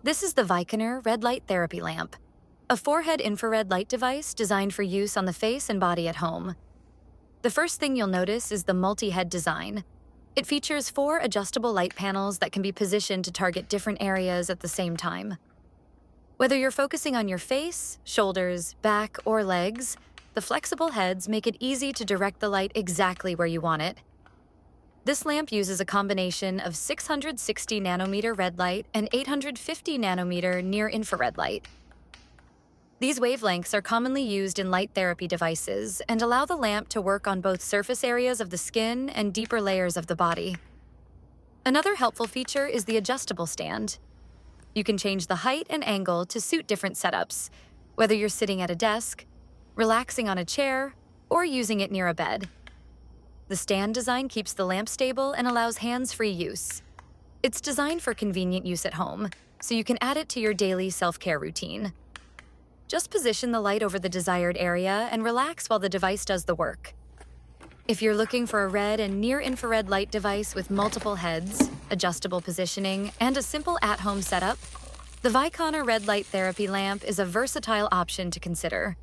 This is the Vikenor red light therapy lamp, a forehead infrared light device designed for use on the face and body at home. The first thing you'll notice is the multi-head design. It features 4 adjustable light panels that can be positioned to target different areas at the same time. Whether you're focusing on your face, shoulders, back, or legs, the flexible heads make it easy to direct the light exactly where you want it. This lamp uses a combination of 660 nanometer red light and 850 nanometer near-infrared light. These wavelengths are commonly used in light therapy devices and allow the lamp to work on both surface areas of the skin and deeper layers of the body. Another helpful feature is the adjustable stand. You can change the height and angle to suit different setups, whether you're sitting at a desk, relaxing on a chair, or using it near a bed. The stand design keeps the lamp stable and allows hands-free use. It's designed for convenient use at home, so you can add it to your daily self-care routine. Just position the light over the desired area and relax while the device does the work. If you're looking for a red and near-infrared light device with multiple heads, adjustable positioning, and a simple at-home setup, the Vikonor red light therapy lamp is a versatile option to consider.